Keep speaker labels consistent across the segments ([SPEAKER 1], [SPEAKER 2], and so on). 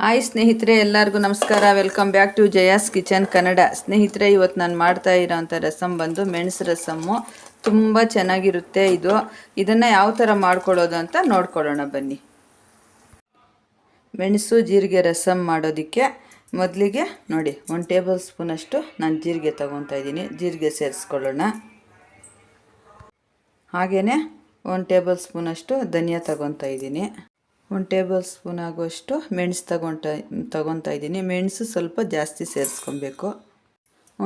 [SPEAKER 1] Hi ಸ್ನೇಹಿತರೆ, ಎಲ್ಲರಿಗೂ ನಮಸ್ಕಾರ. Welcome back to Jaya's kitchen Kannada. ಸ್ನೇಹಿತರೆ, ಇವತ್ತು ನಾನು ಮಾಡ್ತಾ ಇರೋಂಥ ರಸಮ್ ಬಂದು ಮೆಣಸು ರಸಮ್ಮು. ತುಂಬ ಚೆನ್ನಾಗಿರುತ್ತೆ ಇದನ್ನು ಯಾವ ಥರ ಮಾಡ್ಕೊಳ್ಳೋದು ಅಂತ ನೋಡ್ಕೊಳ್ಳೋಣ ಬನ್ನಿ. ಮೆಣಸು ಜೀರಿಗೆ ರಸಮ್ ಮಾಡೋದಕ್ಕೆ ಮೊದಲಿಗೆ ನೋಡಿ 1 ಟೇಬಲ್ ಸ್ಪೂನಷ್ಟು ನಾನು ಜೀರಿಗೆ ತೊಗೊತಾ ಇದ್ದೀನಿ. ಜೀರಿಗೆ ಸೇರಿಸ್ಕೊಳ್ಳೋಣ. ಹಾಗೆಯೇ 1 ಟೇಬಲ್ ಸ್ಪೂನಷ್ಟು ಧನಿಯಾ ತೊಗೊತಾ ಇದ್ದೀನಿ. 1 ಟೇಬಲ್ ಸ್ಪೂನ್ ಆಗುವಷ್ಟು ಮೆಣಸು ತೊಗೊತಾ ಇದ್ದೀನಿ. ಮೆಣಸು ಸ್ವಲ್ಪ ಜಾಸ್ತಿ ಸೇರಿಸ್ಕೊಬೇಕು.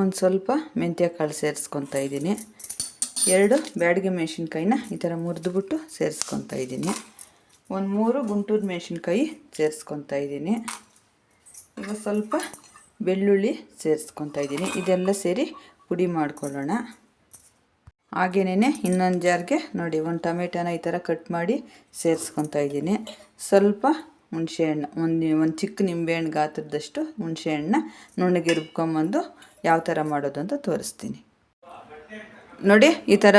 [SPEAKER 1] ಒಂದು ಸ್ವಲ್ಪ ಮೆಂತ್ಯ ಕಾಳು ಸೇರಿಸ್ಕೊತಾ ಇದ್ದೀನಿ. 2 ಬ್ಯಾಡಗಿ ಮೆಣಸಿನ್ಕಾಯಿನ ಈ ಥರ ಮುರಿದ್ಬಿಟ್ಟು ಸೇರಿಸ್ಕೊತಾ ಇದ್ದೀನಿ. 3 ಗುಂಟೂರು ಮೆಣಸಿನ್ಕಾಯಿ ಸೇರಿಸ್ಕೊತಾ ಇದ್ದೀನಿ. ಈಗ ಸ್ವಲ್ಪ ಬೆಳ್ಳುಳ್ಳಿ ಸೇರಿಸ್ಕೊತಾ ಇದ್ದೀನಿ. ಇದೆಲ್ಲ ಸೇರಿ ಪುಡಿ ಮಾಡ್ಕೊಳ್ಳೋಣ. ಹಾಗೆಯೇ ಇನ್ನೊಂದು ಜಾರ್ಗೆ ನೋಡಿ 1 ಟೊಮೆಟೊನ ಈ ಥರ ಕಟ್ ಮಾಡಿ ಸೇರಿಸ್ಕೊತಾ ಇದ್ದೀನಿ. ಸ್ವಲ್ಪ ಹುಣಸೆಹಣ್ಣು, ಒಂದು ಚಿಕ್ಕ ನಿಂಬೆಹಣ್ಣು ಗಾತ್ರದಷ್ಟು ಹುಣಸೆಹಣ್ಣನ್ನ ನುಣ್ಣಗೆ ರುಬ್ಕೊಂಬಂದು ಯಾವ ಥರ ಮಾಡೋದು ಅಂತ ತೋರಿಸ್ತೀನಿ. ನೋಡಿ, ಈ ಥರ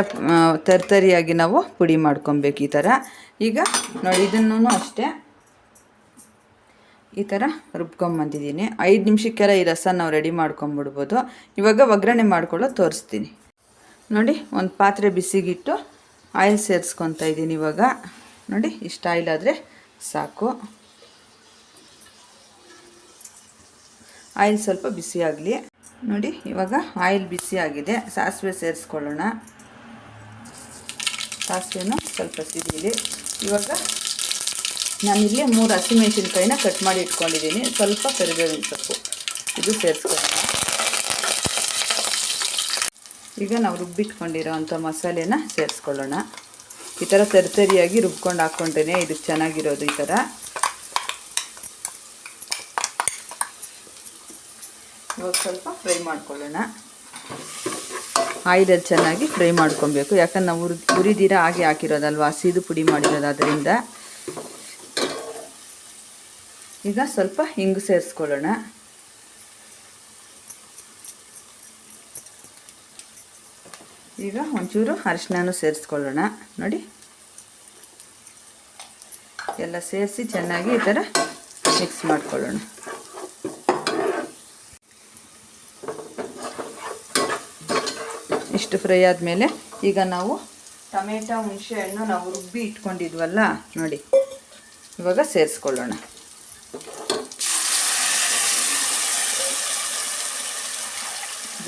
[SPEAKER 1] ತರ್ತರಿಯಾಗಿ ನಾವು ಪುಡಿ ಮಾಡ್ಕೊಬೇಕು. ಈ ಥರ ಈಗ ನೋಡಿ, ಇದನ್ನು ಅಷ್ಟೇ ಈ ಥರ ರುಬ್ಕೊಂಬಂದಿದ್ದೀನಿ. 5 ನಿಮಿಷಕ್ಕೆಲ್ಲ ಈ ರಸ ನಾವು ರೆಡಿ ಮಾಡ್ಕೊಂಬಿಡ್ಬೋದು. ಇವಾಗ ಒಗ್ಗರಣೆ ಮಾಡ್ಕೊಳ್ಳೋದು ತೋರಿಸ್ತೀನಿ. ನೋಡಿ, ಒಂದು ಪಾತ್ರೆ ಬಿಸಿಗಿಟ್ಟು ಆಯಿಲ್ ಸೇರಿಸ್ಕೊತಾ ಇದ್ದೀನಿ. ಇವಾಗ ನೋಡಿ, ಇಷ್ಟು ಆಯಿಲ್ ಆದರೆ ಸಾಕು. ಆಯಿಲ್ ಸ್ವಲ್ಪ ಬಿಸಿ ಆಗಲಿ. ನೋಡಿ, ಇವಾಗ ಆಯಿಲ್ ಬಿಸಿ ಆಗಿದೆ. ಸಾಸಿವೆ ಸೇರಿಸ್ಕೊಳ್ಳೋಣ. ಸಾಸಿವೆನೂ ಸ್ವಲ್ಪ ಸಿಡಿಲಿ. ಇವಾಗ ನಾನಿಲ್ಲಿ 3 ಹಸಿಮೆಣಸಿನ್ಕಾಯಿನ ಕಟ್ ಮಾಡಿ ಇಟ್ಕೊಂಡಿದ್ದೀನಿ. ಸ್ವಲ್ಪ ಕರಿಬೇವಿನ ಸೊಪ್ಪು ಇದು ಸೇರಿಸ್ಕೊಳ್ಳೋಣ. ಈಗ ನಾವು ರುಬ್ಬಿಟ್ಕೊಂಡಿರೋ ಅಂಥ ಮಸಾಲೆನ ಸೇರಿಸ್ಕೊಳ್ಳೋಣ. ಈ ಥರ ತರಿಯಾಗಿ ರುಬ್ಕೊಂಡು ಹಾಕ್ಕೊಂಡ್ರೆ ಇದಕ್ಕೆ ಚೆನ್ನಾಗಿರೋದು. ಈ ಥರ ಇವಾಗ ಸ್ವಲ್ಪ ಫ್ರೈ ಮಾಡ್ಕೊಳ್ಳೋಣ. ಆಯಿಲಲ್ಲಿ ಚೆನ್ನಾಗಿ ಫ್ರೈ ಮಾಡ್ಕೊಬೇಕು. ಯಾಕಂದ್ರೆ ನಾವು ಹುರಿದಿರ ಹಾಗೆ ಹಾಕಿರೋದಲ್ವ, ಹಸಿದು ಪುಡಿ ಮಾಡಿರೋದಾದ್ರಿಂದ. ಈಗ ಸ್ವಲ್ಪ ಹಿಂಗು ಸೇರಿಸ್ಕೊಳ್ಳೋಣ. ಈಗ ಒಂಚೂರು ಅರಿಶಿನನೂ ಸೇರಿಸ್ಕೊಳ್ಳೋಣ. ನೋಡಿ, ಎಲ್ಲ ಸೇರಿಸಿ ಚೆನ್ನಾಗಿ ಈ ಥರ ಮಿಕ್ಸ್ ಮಾಡ್ಕೊಳ್ಳೋಣ. ಇಷ್ಟು ಫ್ರೈ ಆದಮೇಲೆ ಈಗ ನಾವು ಟೊಮೆಟೊ ಹುಣಸೆಹಣ್ಣು ನಾವು ರುಬ್ಬಿ ಇಟ್ಕೊಂಡಿದ್ವಲ್ಲ, ನೋಡಿ ಇವಾಗ ಸೇರಿಸ್ಕೊಳ್ಳೋಣ.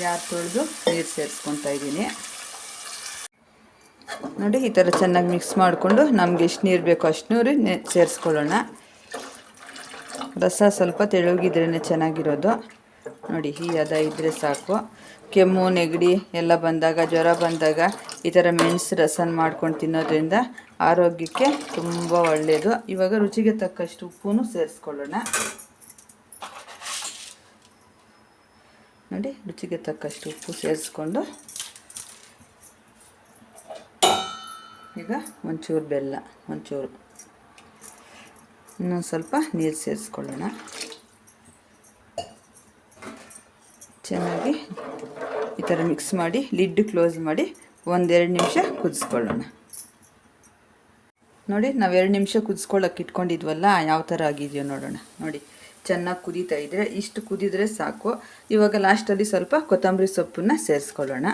[SPEAKER 1] ಜಾರ್ ತೊಳೆದು ನೀರು ಸೇರಿಸ್ಕೊತಾ ಇದ್ದೀನಿ. ನೋಡಿ, ಈ ಥರ ಚೆನ್ನಾಗಿ ಮಿಕ್ಸ್ ಮಾಡಿಕೊಂಡು ನಮಗೆ ಎಷ್ಟು ನೀರು ಬೇಕೋ ಅಷ್ಟು ನೀರು ಸೇರಿಸ್ಕೊಳ್ಳೋಣ. ರಸ ಸ್ವಲ್ಪ ತೆಳುಗಿದ್ರೇ ಚೆನ್ನಾಗಿರೋದು. ನೋಡಿ, ಈ ಹದ ಇದ್ದರೆ ಸಾಕು. ಕೆಮ್ಮು ನೆಗಡಿ ಎಲ್ಲ ಬಂದಾಗ, ಜ್ವರ ಬಂದಾಗ ಈ ಥರ ಮೆಣಸು ರಸನ ಮಾಡ್ಕೊಂಡು ತಿನ್ನೋದ್ರಿಂದ ಆರೋಗ್ಯಕ್ಕೆ ತುಂಬ ಒಳ್ಳೆಯದು. ಇವಾಗ ರುಚಿಗೆ ತಕ್ಕಷ್ಟು ಉಪ್ಪು ಸೇರಿಸ್ಕೊಳ್ಳೋಣ. ನೋಡಿ, ರುಚಿಗೆ ತಕ್ಕಷ್ಟು ಉಪ್ಪು ಸೇರಿಸ್ಕೊಂಡು ಈಗ ಒಂಚೂರು ಬೆಲ್ಲ, ಒಂಚೂರು ಇನ್ನೊಂದು ಸ್ವಲ್ಪ ನೀರು ಸೇರಿಸ್ಕೊಳ್ಳೋಣ. ಚೆನ್ನಾಗಿ ಈ ಥರ ಮಿಕ್ಸ್ ಮಾಡಿ ಲಿಡ್ ಕ್ಲೋಸ್ ಮಾಡಿ 1-2 ನಿಮಿಷ ಕುದಿಸ್ಕೊಳ್ಳೋಣ. ನೋಡಿ, ನಾವು 2 ನಿಮಿಷ ಕುದಿಸ್ಕೊಳ್ಳೋಕೆ ಇಟ್ಕೊಂಡಿದ್ವಲ್ಲ, ಯಾವ ಥರ ಆಗಿದೆಯೋ ನೋಡೋಣ. ನೋಡಿ, ಚೆನ್ನಾಗಿ ಕುದೀತಾ ಇದ್ದರೆ, ಇಷ್ಟು ಕುದಿದ್ರೆ ಸಾಕು. ಇವಾಗ ಲಾಸ್ಟಲ್ಲಿ ಸ್ವಲ್ಪ ಕೊತ್ತಂಬರಿ ಸೊಪ್ಪನ್ನ ಸೇರಿಸ್ಕೊಳ್ಳೋಣ.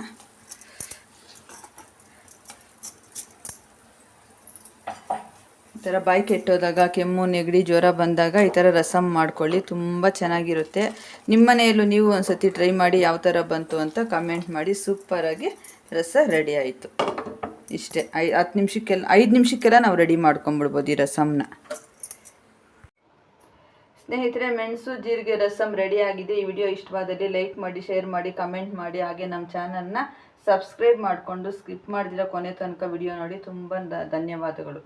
[SPEAKER 1] ಈ ಥರ ಬಾಯಿ ಕೆಟ್ಟೋದಾಗ, ಕೆಮ್ಮು ನೆಗಡಿ ಜ್ವರ ಬಂದಾಗ ಈ ಥರ ರಸಮ್ ಮಾಡ್ಕೊಳ್ಳಿ, ತುಂಬ ಚೆನ್ನಾಗಿರುತ್ತೆ. ನಿಮ್ಮ ಮನೆಯಲ್ಲೂ ನೀವು ಒಂದು ಸತಿ ಟ್ರೈ ಮಾಡಿ ಯಾವ ಥರ ಬಂತು ಅಂತ ಕಮೆಂಟ್ ಮಾಡಿ. ಸೂಪರಾಗಿ ರಸ ರೆಡಿ ಆಯಿತು. ಇಷ್ಟೇ, 5 ನಿಮಿಷಕ್ಕೆಲ್ಲ ನಾವು ರೆಡಿ ಮಾಡ್ಕೊಂಬಿಡ್ಬೋದು ಈ ರಸಮ್ನ. ಸ್ನೇಹಿತರೆ, ಮೆಣಸು ಜೀರಿಗೆ ರಸಮ್ ರೆಡಿ ಆಗಿದೆ. ಈ ವಿಡಿಯೋ ಇಷ್ಟವಾದಲ್ಲಿ ಲೈಕ್ ಮಾಡಿ, ಶೇರ್ ಮಾಡಿ, ಕಮೆಂಟ್ ಮಾಡಿ. ಹಾಗೆ ನಮ್ಮ ಚಾನಲ್ನ ಸಬ್ಸ್ಕ್ರೈಬ್ ಮಾಡಿಕೊಂಡು ಸ್ಕಿಪ್ ಮಾಡಿದಿರ ಕೊನೆ ತನಕ ವಿಡಿಯೋ ನೋಡಿ. ತುಂಬ ಧನ್ಯವಾದಗಳು.